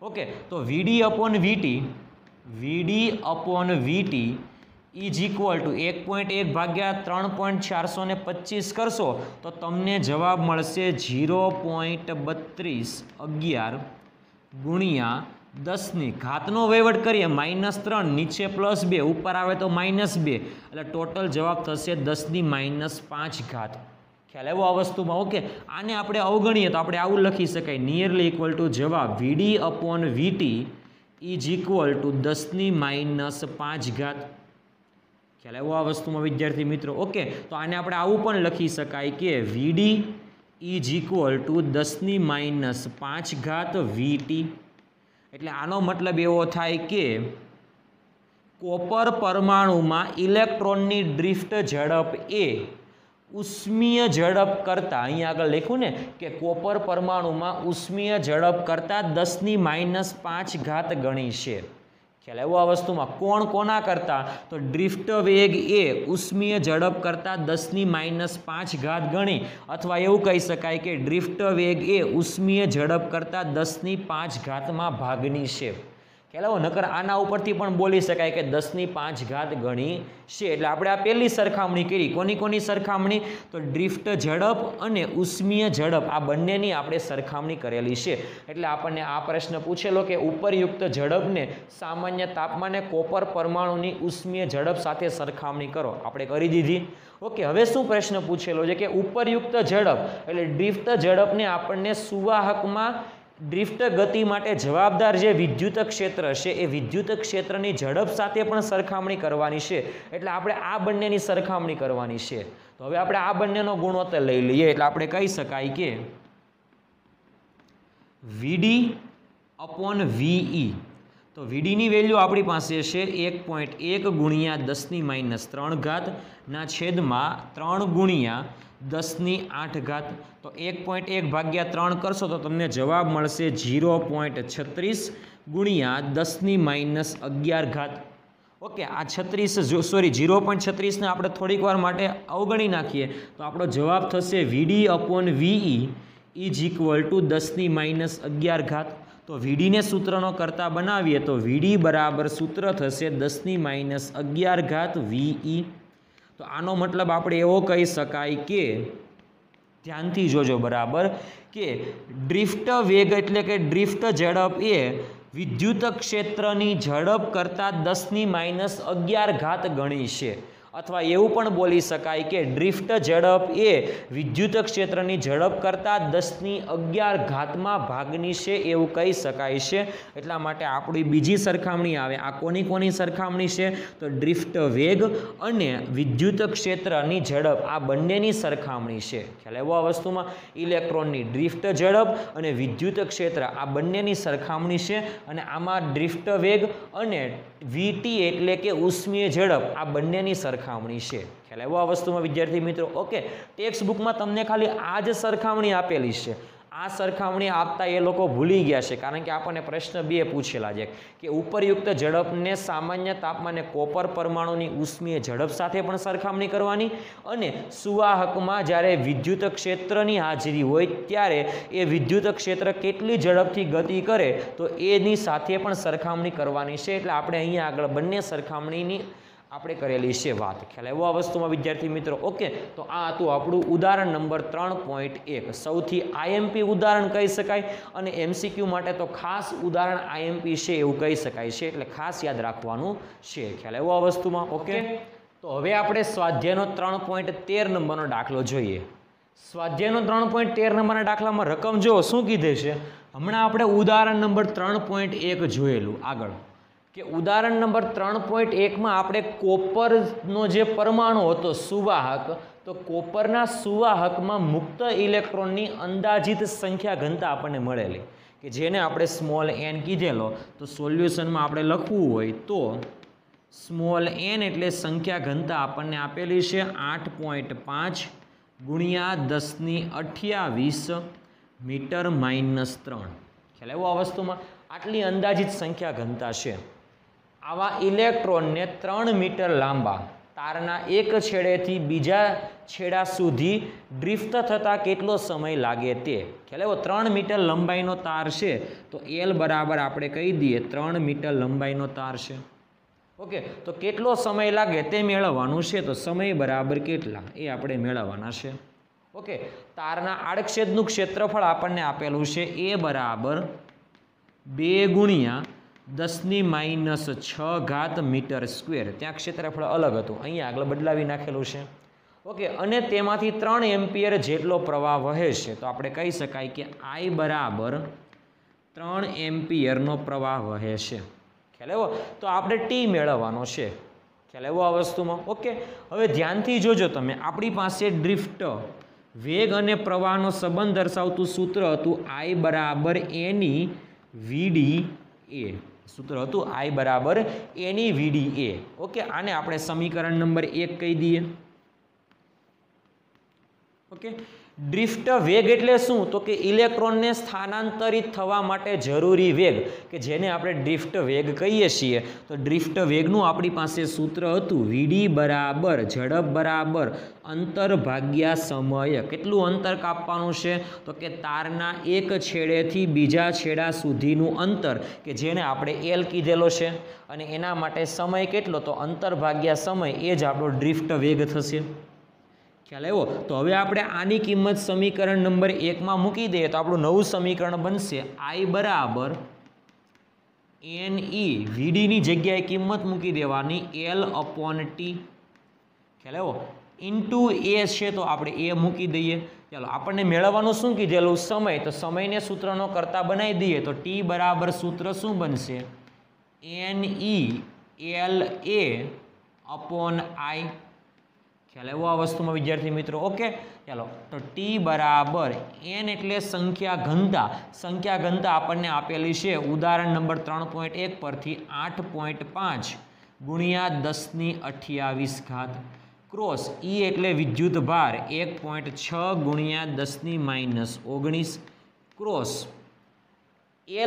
ઓકે, તો VD/VT ઇઝ ઇક્વલ ટુ 1.1 ભાગ્યા 3.425 કરશો તો તમને જવાબ મળશે 0.3211 ગુણ્યા 10⁻³ નો વહીવટ કરીએ -3, નીચે +2, ઉપર આવે તો -2, એટલે ટોટલ જવાબ થશે 10⁻5. ખ્યાલ આવ્યો આ વસ્તુમાં? ઓકે, આને આપણે અવગણીએ તો આપણે આવું લખી શકાય નિયરલી ઇક્વલ ટુ જવાબ VD/VT ઇઝ ઇક્વલ ટુ 10⁻5. ખ્યાલ આવ્યો આ વસ્તુમાં વિદ્યાર્થી મિત્રો? ઓકે, તો આને આપણે આવું પણ લખી શકાય કે VD is equal two 10⁻5 VT. એટલે આનો મતલબ એવો થાય કે કોપર પરમાણુમાં ઇલેક્ટ્રોનની ડ્રિફ્ટ ઝડપ એ ઉષ્મીય ઝડપ કરતાં, અહીંયા આગળ લખ્યું ને કે કોપર પરમાણુમાં ઉષ્મીય ઝડપ કરતાં 10⁻5 ગણી છે. ખ્યાલ આવ્યો આ વસ્તુમાં? કોણ કોના કરતાં? તો ડ્રિફ્ટ વેગ એ ઉષ્મીય ઝડપ કરતાં 10⁻5 ગણી, અથવા એવું કહી શકાય કે ડ્રિફ્ટ વેગ એ ઉષ્મીય ઝડપ કરતાં 10⁻5 ભાગની છે. ખ્યાલ આવ્યો? નકર આના ઉપરથી પણ બોલી શકાય કે 10⁻5 ગણી છે. એટલે આપણે આ પહેલી સરખામણી કરી. કોની સરખામણી? તો ડ્રિફ્ટ ઝડપ અને ઉષ્મીય ઝડપ આ બંનેની આપણે સરખામણી કરેલી છે. એટલે આપણને આ પ્રશ્ન પૂછેલો કે ઉપરયુક્ત ઝડપને સામાન્ય તાપમાને કોપર પરમાણુની ઉષ્મીય ઝડપ સાથે સરખામણી કરો. આપણે કરી દીધી. ઓકે, હવે શું પ્રશ્ન પૂછેલો છે કે ઉપરયુક્ત ઝડપ એટલે ડ્રિફ્ટ ઝડપને આપણને સુવાહકમાં ડ્રિફ્ટ ગતિ માટે જવાબદાર જે વિદ્યુત ક્ષેત્ર છે એ વિદ્યુત ક્ષેત્રની ઝડપ સાથે પણ સરખામણી કરવાની છે. એટલે આપણે આ બંનેની સરખામણી કરવાની છે. તો હવે આપણે આ બંનેનો ગુણોત્તર લઈ લઈએ એટલે આપણે કહી શકાય કે વીડી અપોન વીઈ. તો વીડીની વેલ્યુ આપણી પાસે છે 1.1 ગુણ્યા 10⁻³ ના છેદમાં 3 ગુણ્યા 10�8. તો 1.1 ભાગ્યા 3 કરશો તો તમને જવાબ મળશે 0.36 ગુણ્યા 10⁻11. ઓકે, આ 0.36 ને આપણે થોડીક વાર માટે અવગણી નાખીએ તો આપણો જવાબ થશે VD upon VE is equal to 10⁻11. તો વીડીને સૂત્રનો કરતા બનાવીએ તો વીડી બરાબર સૂત્ર થશે 10⁻11 વીઈ. તો આનો મતલબ આપણે એવો કહી શકાય કે ધ્યાનથી જોજો બરાબર કે ડ્રિફ્ટ વેગ એટલે કે ડ્રિફ્ટ ઝડપ એ વિદ્યુત ક્ષેત્રની ઝડપ કરતાં 10⁻11 ગણી છે. અથવા એવું પણ બોલી શકાય કે ડ્રિફ્ટ ઝડપ એ વિદ્યુત ક્ષેત્રની ઝડપ કરતાં 10⁻11 ભાગની છે એવું કહી શકાય છે. એટલા માટે આપણી બીજી સરખામણી આવે. આ કોની સરખામણી છે? તો ડ્રિફ્ટ વેગ અને વિદ્યુત ક્ષેત્રની ઝડપ આ બંનેની સરખામણી છે. ખ્યાલ આવ્યો આ વસ્તુમાં? ઇલેક્ટ્રોનની ડ્રિફ્ટ ઝડપ અને વિદ્યુત ક્ષેત્ર આ બંનેની સરખામણી છે. અને આમાં ડ્રિફ્ટ વેગ અને વીટી એટલે કે ઉષ્મીય ઝડપ આ બંનેની સરખામણી છે. ખ્યાલ આવ્યો આ વસ્તુમાં વિદ્યાર્થી મિત્રો? ઓકે, ટેક્સ્ટ બુકમાં તમને ખાલી આ જ સરખામણી આપેલી છે. આ સરખામણી આપતા એ લોકો ભૂલી ગયા છે, કારણ કે આપણને પ્રશ્ન 2 પૂછેલા છે કે ઉપરયુક્ત ઝડપને સામાન્ય તાપમાને કોપર પરમાણુની ઉષ્મીય ઝડપ સાથે પણ સરખામણી કરવાની અને સુવાહકમાં જ્યારે વિદ્યુત ક્ષેત્રની હાજરી હોય ત્યારે એ વિદ્યુત ક્ષેત્ર કેટલી ઝડપથી ગતિ કરે તો એની સાથે પણ સરખામણી કરવાની છે. એટલે આપણે અહીંયા આગળ બંને સરખામણીની આપણે કરેલી છે વાત. ખ્યાલ આવ્યો આ વસ્તુમાં વિદ્યાર્થી મિત્રો? ઓકે, તો આ હતું આપણું ઉદાહરણ નંબર 3.1. સૌથી આઈએમપી ઉદાહરણ કહી શકાય અને એમસીક્યુ માટે તો ખાસ ઉદાહરણ આઈએમપી છે એવું કહી શકાય છે. એટલે ખાસ યાદ રાખવાનું છે. ખ્યાલ આવ્યો આ વસ્તુમાં? ઓકે, તો હવે આપણે સ્વાધ્યાયનો 3.13 નંબરનો દાખલો જોઈએ. સ્વાધ્યાયનો 3.13 નંબરના દાખલામાં રકમ જો શું કીધે છે? હમણાં આપણે ઉદાહરણ નંબર 3.1 જોયેલું આગળ કે ઉદાહરણ નંબર 3.1 આપણે કોપરનો જે પરમાણુ હતો સુવાહક, તો કોપરના સુવાહકમાં મુક્ત ઇલેક્ટ્રોનની અંદાજિત સંખ્યા ઘનતા આપણને મળેલી કે જેને આપણે સ્મોલ n કીધેલો. તો સોલ્યુશનમાં આપણે લખવું હોય તો સ્મોલ n એટલે સંખ્યા ઘનતા આપણને આપેલી છે 8.5 ગુણ્યા 10⁻28 મીટર -3. ખ્યાલ આવ્યો આ વસ્તુમાં? આટલી અંદાજિત સંખ્યા ઘનતા છે. આવા ઇલેક્ટ્રોનને 3 મીટર લાંબા તારના એક છેડેથી બીજા છેડા સુધી ડ્રિફ્ટ થતાં કેટલો સમય લાગે તે. ખ્યાલ આવ્યો? 3 મીટર લંબાઈનો તાર છે તો એલ બરાબર આપણે કહી દઈએ 3 મીટર લંબાઈનો તાર છે. ઓકે, તો કેટલો સમય લાગે તે મેળવવાનું છે. તો સમય બરાબર કેટલા એ આપણે મેળવવાના છે. ઓકે, તારના આડછેદનું ક્ષેત્રફળ આપણને આપેલું છે એ બરાબર 2 ગુણ્યા 10⁻6 મીટર સ્ક્વેર. ત્યાં ક્ષેત્રફળ અલગ હતું, અહીંયા આગળ બદલાવી નાખેલું છે. ઓકે, અને તેમાંથી 3 એમ્પિયર જેટલો પ્રવાહ વહે છે. તો આપણે કહી શકાય કે I બરાબર 3 એમ્પિયરનો પ્રવાહ વહે છે. ખ્યાલ આવ્યો? તો આપણે ટી મેળવવાનો છે. ખ્યાલ આવ્યો આ વસ્તુમાં? ઓકે, હવે ધ્યાનથી જોજો તમે. આપણી પાસે ડ્રિફ્ટ વેગ અને પ્રવાહનો સંબંધ દર્શાવતું સૂત્ર હતું I બરાબર એની વીડી એ. સૂત્ર હતું I બરાબર એની વીડી એ. ઓકે, આને આપણે સમીકરણ નંબર 1 કહી દઈએ. ઓકે, ડ્રિફ્ટ વેગ એટલે શું? તો કે ઇલેક્ટ્રોનને સ્થાનાંતરિત થવા માટે જરૂરી વેગ કે જેને આપણે ડ્રિફ્ટ વેગ કહીએ છીએ. તો ડ્રિફ્ટ વેગનું આપણી પાસે સૂત્ર હતું વીડી બરાબર ઝડપ બરાબર અંતર ભાગ્યા સમય. કેટલું અંતર કાપવાનું છે? તો કે તારના એક છેડેથી બીજા છેડા સુધીનું અંતર કે જેને આપણે એલ કીધેલો છે અને એના માટે સમય કેટલો? તો અંતર ભાગ્યા સમય એ જ આપણો ડ્રિફ્ટ વેગ થશે. ખ્યાલ આવ્યો? તો હવે આપણે આની કિંમત સમીકરણ નંબર 1 મૂકી દઈએ તો આપણું નવું સમીકરણ બનશે I બરાબર NE વીડીની જગ્યાએ કિંમત મૂકી દેવાની L અપોન T. ખ્યાલ આવ્યો? ઇન્ટુ એ છે તો આપણે એ મૂકી દઈએ. ચાલો આપણને મેળવવાનું શું કીધેલું? સમય. તો સમયને સૂત્રનો કરતા બનાવી દઈએ તો ટી બરાબર સૂત્ર શું બનશે? NE/LA/I. ખ્યાલ આવ્યો આ વસ્તુમાં વિદ્યાર્થી મિત્રો? ઓકે, ચાલો તો ટી બરાબર n એટલે સંખ્યા ઘનતા. સંખ્યા ઘનતા આપણને આપેલી છે ઉદાહરણ નંબર 3.1 પરથી 8.5 ગુણ્યા 10⁻28 ક્રોસ E એટલે વિદ્યુત ભાર 1.6 ગુણ્યા 10⁻19 ક્રોસ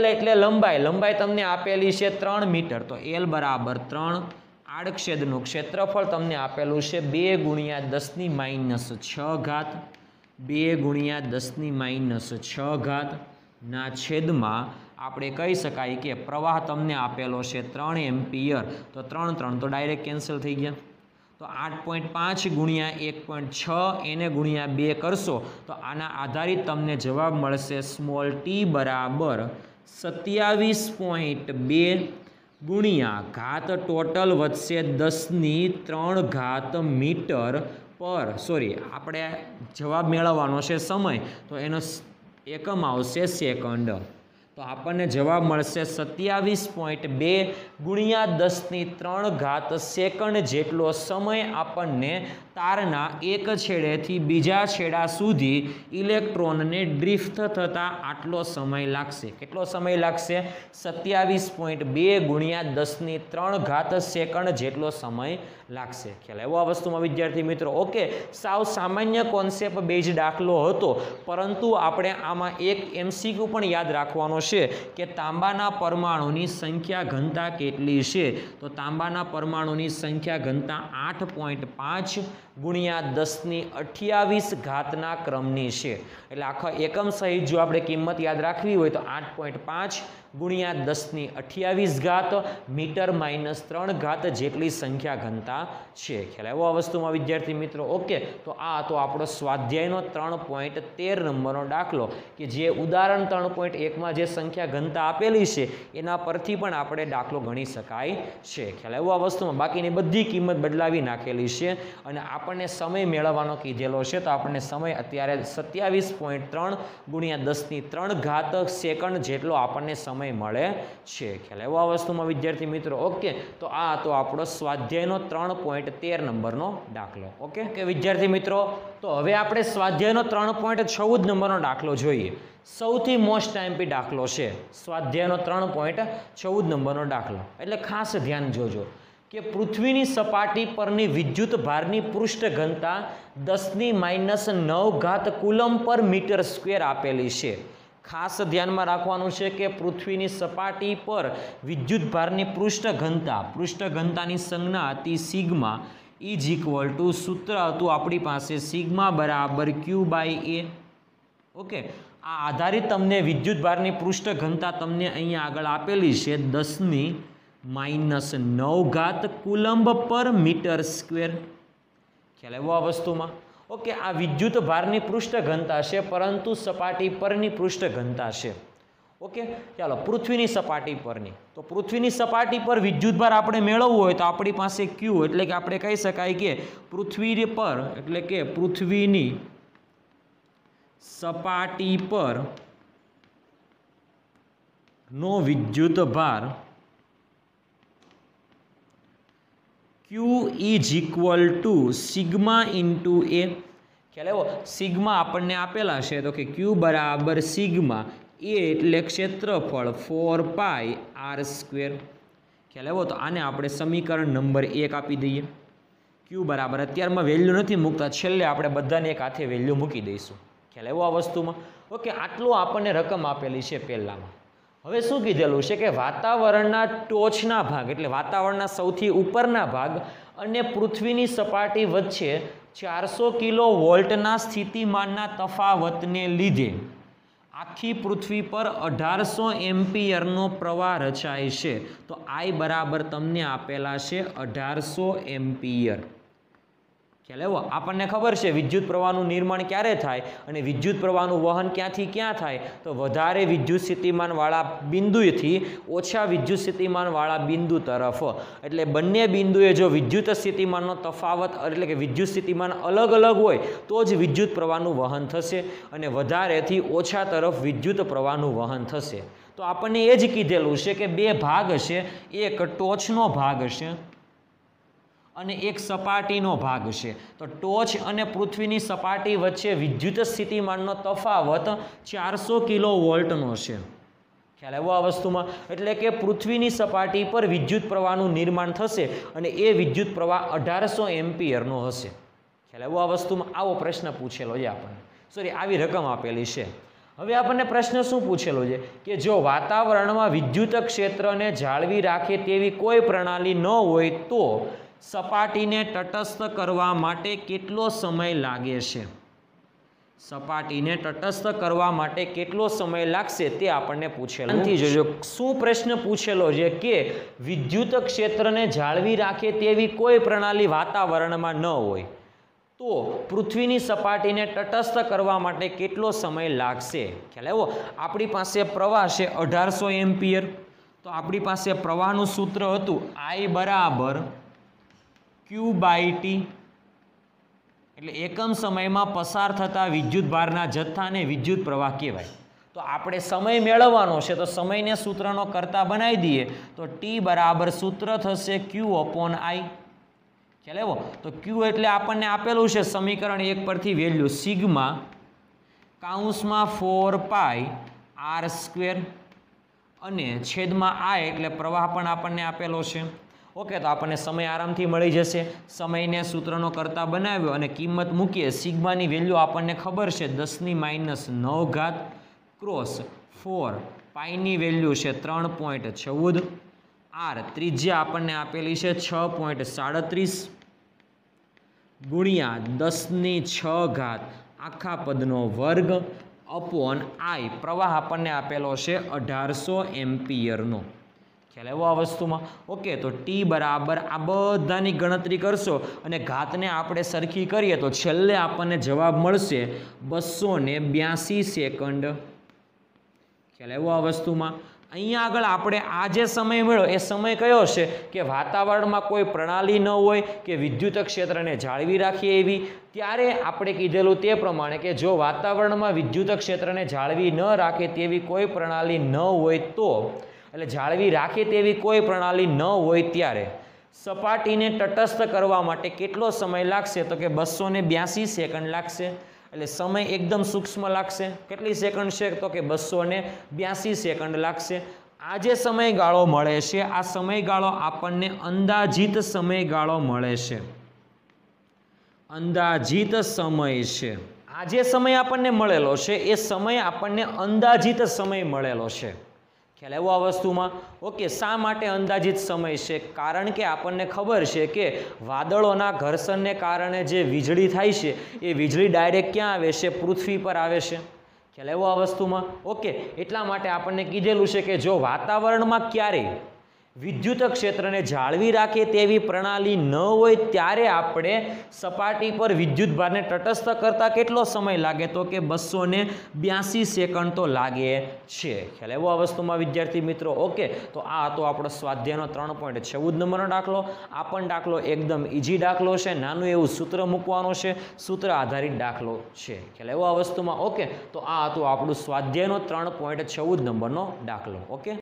L એટલે લંબાઈ. લંબાઈ તમને આપેલી છે 3 મીટર. તો L બરાબર 3. આડછેદનું ક્ષેત્રફળ તમને આપેલું છે 2 ગુણ્યા 10⁻6 2 ગુણ્યા 10⁻6 ના છેદમાં આપણે કહી શકાય કે પ્રવાહ તમને આપેલો છે 3 એમ્પિયર. તો 3 તો ડાયરેક્ટ કેન્સલ થઈ ગયા. તો 8.5 ગુણ્યા 1.6 એને ગુણ્યા 2 કરશો તો આના આધારિત તમને જવાબ મળશે સ્મોલ ટી બરાબર 27.2 ગુણ્યા ઘાત ટોટલ વધશે 10⁻3 મીટર પર. સોરી, આપણે જવાબ મેળવવાનો છે સમય, તો એનો એકમ આવશે સેકન્ડ. તો આપણને જવાબ મળશે 27.2 ગુણ્યા 10⁻3 સેકન્ડ જેટલો સમય આપણને તારના એક છેડેથી બીજા છેડા સુધી ઇલેક્ટ્રોનને ડ્રિફ્ટ થતાં આટલો સમય લાગશે. કેટલો સમય લાગશે? 27.2 ગુણ્યા 10⁻3 સેકન્ડ જેટલો સમય લાગશે. ખ્યાલ આવ્યો આ વસ્તુમાં વિદ્યાર્થી મિત્રો? ઓકે, સાવ સામાન્ય કોન્સેપ્ટ બેઝ દાખલો હતો, પરંતુ આપણે આમાં એક MCQ પણ યાદ રાખવાનો છે કે તાંબાના પરમાણુની સંખ્યા ઘનતા કેટલી છે? તો તાંબાના પરમાણુની સંખ્યા ઘનતા 8.5 ગુણ્યા 10⁻28 ક્રમની છે. એટલે આખા એકમ સહિત જો આપણે કિંમત યાદ રાખવી હોય તો 8.5 ગુણ્યા 10⁻28 મીટર -3 જેટલી સંખ્યા ઘનતા છે. ખ્યાલ આવ્યો આ વસ્તુમાં વિદ્યાર્થી મિત્રો? ઓકે, તો આ તો આપણો સ્વાધ્યાયનો 3.13 નંબરનો દાખલો કે જે ઉદાહરણ 3.1માં જે સંખ્યા ઘનતા આપેલી છે એના પરથી પણ આપણે દાખલો ગણી શકાય છે. ખ્યાલ આવ્યો આ વસ્તુમાં? બાકીની બધી કિંમત બદલાવી નાખેલી છે અને આપણને સમય મેળવવાનો કીધેલો છે. તો આપણને સમય અત્યારે 27.3 ગુણ્યા 10⁻3 સેકન્ડ જેટલો આપણને સમય મળે છે. ખ્યાલ આવ્યો આ વસ્તુમાં વિદ્યાર્થી મિત્રો? ઓકે, તો આ તો આપણો સ્વાધ્યાયનો 3.13 નંબરનો દાખલો. ઓકે કે વિદ્યાર્થી મિત્રો, તો હવે આપણે સ્વાધ્યાયનો 3.14 નંબરનો દાખલો જોઈએ. સૌથી મોસ્ટ ટાઈમપી દાખલો છે સ્વાધ્યાયનો 3.14 નંબરનો દાખલો. એટલે ખાસ ધ્યાન જોજો કે પૃથ્વીની સપાટી પરની વિદ્યુત ભારની પૃષ્ઠ ઘનતા 10⁻9 કુલમ પર મીટર સ્ક્વેર આપેલી છે. ખાસ ધ્યાનમાં રાખવાનું છે કે પૃથ્વીની સપાટી પર વિદ્યુત ભારની પૃષ્ઠ ઘનતાની સંજ્ઞા હતી સિગ્મા ઇઝ ઇક્વલ ટુ સૂત્ર હતું આપણી પાસે સિગ્મા બરાબર Q/A. ઓકે, આ આધારિત તમને વિદ્યુત ભારની પૃષ્ઠ ઘનતા તમને અહીંયા આગળ આપેલી છે 10⁻9 કુલંબ પર મીટર સ્ક્વેર. ખ્યાલ આવ્યો આ વસ્તુમાં? ઓકે, આ વિદ્યુત ભારની પૃષ્ઠ ઘનતા છે, પરંતુ સપાટી પરની પૃષ્ઠ ઘનતા છે. ઓકે, ચાલો પૃથ્વીની સપાટી પરની. તો પૃથ્વીની સપાટી પર વિદ્યુત ભાર આપણે મેળવવો હોય તો આપણી પાસે Q એટલે કે આપણે કહી શકાય કે પૃથ્વી પર એટલે કે પૃથ્વીની સપાટી પર નો વિદ્યુત ભાર Q is equal to sigma into A. ખ્યાલ આવ્યો? સિગ્મા આપણને આપેલા છે તો કે Q બરાબર સિગ્મા A એટલે ક્ષેત્રફળ 4πr². ખ્યાલ આવ્યો? તો આને આપણે સમીકરણ નંબર 1 આપી દઈએ. Q બરાબર અત્યારમાં વેલ્યુ નથી મૂકતા, છેલ્લે આપણે બધાને એક હાથે વેલ્યુ મૂકી દઈશું. ખ્યાલ આવ્યો આ વસ્તુમાં? ઓકે, આટલું આપણને રકમ આપેલી છે પહેલામાં. હવે શું કીધેલું છે કે વાતાવરણના ટોચના ભાગ એટલે વાતાવરણના સૌથી ઉપરના ભાગ અને પૃથ્વીની સપાટી વચ્ચે 400 કિલોવોલ્ટના સ્થિતિમાનના તફાવતને લીધે આખી પૃથ્વી પર 1800 એમ્પિયરનો પ્રવાહ રચાય છે. તો I બરાબર તમને આપેલા છે 1800 એમ્પિયર. ખ્યાલ આવ્યો? આપણને ખબર છે વિદ્યુત પ્રવાહનું નિર્માણ ક્યારે થાય અને વિદ્યુત પ્રવાહનું વહન ક્યાંથી ક્યાં થાય? તો વધારે વિદ્યુત સ્થિતિમાનવાળા બિંદુથી ઓછા વિદ્યુત સ્થિતિમાનવાળા બિંદુ તરફ. એટલે બંને બિંદુએ જો વિદ્યુત સ્થિતિમાનનો તફાવત એટલે કે વિદ્યુત સ્થિતિમાન અલગ અલગ હોય તો જ વિદ્યુત પ્રવાહનું વહન થશે અને વધારેથી ઓછા તરફ વિદ્યુત પ્રવાહનું વહન થશે. તો આપણને એ જ કીધેલું છે કે બે ભાગ હશે, એક ટોચનો ભાગ હશે અને એક સપાટીનો ભાગ છે. તો ટોચ અને પૃથ્વીની સપાટી વચ્ચે વિદ્યુત સ્થિતિમાનનો તફાવત 400 કિલોવોલ્ટનો છે. ખ્યાલ આવ્યો આ વસ્તુમાં? એટલે કે પૃથ્વીની સપાટી પર વિદ્યુત પ્રવાહનું નિર્માણ થશે અને એ વિદ્યુત પ્રવાહ 1800 એમ્પિયરનો હશે. ખ્યાલ આવ્યો આ વસ્તુમાં? આવો પ્રશ્ન પૂછેલો છે આપણને, સોરી આવી રકમ આપેલી છે. હવે આપણને પ્રશ્ન શું પૂછેલો છે કે જો વાતાવરણમાં વિદ્યુત ક્ષેત્રને જાળવી રાખે તેવી કોઈ પ્રણાલી ન હોય તો સપાટીને તટસ્થ કરવા માટે કેટલો સમય લાગે છે? સપાટીને તટસ્થ કરવા માટે કેટલો સમય લાગશે તે આપણને પૂછેલો. જોજો શું પ્રશ્ન પૂછેલો છે કે વિદ્યુત ક્ષેત્રને જાળવી રાખે તેવી કોઈ પ્રણાલી વાતાવરણમાં ન હોય તો પૃથ્વીની સપાટીને તટસ્થ કરવા માટે કેટલો સમય લાગશે? ખ્યાલ આવ્યો? આપણી પાસે પ્રવાહ છે 1800 એમ્પિયર. તો આપણી પાસે પ્રવાહનું સૂત્ર હતું I બરાબર Q/T, એટલે એકમ સમયમાં પસાર થતા વિદ્યુત ભારના જથ્થાને વિદ્યુત પ્રવાહ કહેવાય. તો આપણે સમય મેળવવાનો છે તો સમયને સૂત્રનો કરતા બનાવી દઈએ તો T બરાબર સૂત્ર થશે Q/I. ખ્યાલ આવ્યો? તો Q એટલે આપણને આપેલું છે સમીકરણ 1 પરથી વેલ્યુ સિગ્મા કૌંસમાં 4πr² અને છેદમાં I એટલે પ્રવાહ પણ આપણને આપેલો છે. ઓકે, તો આપણને સમય આરામથી મળી જશે. સમયને સૂત્રનો કરતા બનાવ્યો અને કિંમત મૂકીએ. સિગ્માની વેલ્યુ આપણને ખબર છે 10⁻⁹ ક્રોસ 4 પાઈની વેલ્યુ છે 3.14. R ત્રિજ્યા આપણને આપેલી છે 6.37 ગુણ્યા 10⁶ આખા પદનો વર્ગ અપોન I પ્રવાહ આપણને આપેલો છે 1800 એમ્પિયરનો. ખ્યાલ આવ્યો આ વસ્તુમાં? ઓકે, તો T બરાબર આ બધાની ગણતરી કરશો અને ઘાતને આપણે સરખી કરીએ તો છેલ્લે આપણને જવાબ મળશે 282 સેકન્ડ. ખ્યાલ આવ્યો આ વસ્તુમાં? અહીંયા આગળ આપણે આ જે સમય મળ્યો એ સમય કયો છે કે વાતાવરણમાં કોઈ પ્રણાલી ન હોય કે વિદ્યુત ક્ષેત્રને જાળવી રાખીએ એવી. ત્યારે આપણે કીધેલું તે પ્રમાણે કે જો વાતાવરણમાં વિદ્યુત ક્ષેત્રને જાળવી ન રાખે તેવી કોઈ પ્રણાલી ન હોય તો એટલે જાળવી રાખે તેવી કોઈ પ્રણાલી ન હોય ત્યારે સપાટીને તટસ્થ કરવા માટે કેટલો સમય લાગશે? તો કે 282 સેકન્ડ લાગશે. એટલે સમય એકદમ સૂક્ષ્મ લાગશે. કેટલી સેકન્ડ છે? તો કે 282 સેકન્ડ લાગશે. આ જે સમયગાળો મળે છે આ સમયગાળો આપણને અંદાજિત સમયગાળો મળે છે. અંદાજિત સમય છે. આ જે સમય આપણને મળેલો છે એ સમય આપણને અંદાજિત સમય મળેલો છે. ખ્યાલ આવ્યો આ વસ્તુમાં? ઓકે, શા માટે અંદાજિત સમય છે? કારણ કે આપણને ખબર છે કે વાદળોના ઘર્ષણને કારણે જે વીજળી થાય છે એ વીજળી ડાયરેક્ટ ક્યાં આવે છે? પૃથ્વી પર આવે છે. ખ્યાલ આવ્યો આ વસ્તુમાં? ઓકે, એટલા માટે આપણને કીધેલું છે કે જો વાતાવરણમાં ક્યારેય વિદ્યુત ક્ષેત્રને જાળવી રાખે તેવી પ્રણાલી ન હોય ત્યારે આપણે સપાટી પર વિદ્યુત ભારને તટસ્થ કરતા કેટલો સમય લાગે? તો કે 282 સેકન્ડ તો લાગે છે. ખ્યાલ આવ્યો આ વસ્તુમાં વિદ્યાર્થી મિત્રો? ઓકે, તો આ હતો આપણો સ્વાધ્યાયનો 3.14 નંબરનો દાખલો. આ પણ દાખલો એકદમ ઇઝી દાખલો છે. નાનું એવું સૂત્ર મૂકવાનું છે, સૂત્ર આધારિત દાખલો છે. ખ્યાલ આવ્યો આ વસ્તુમાં? ઓકે, તો આ હતું આપણું સ્વાધ્યાયનો 3.14 નંબરનો દાખલો. ઓકે.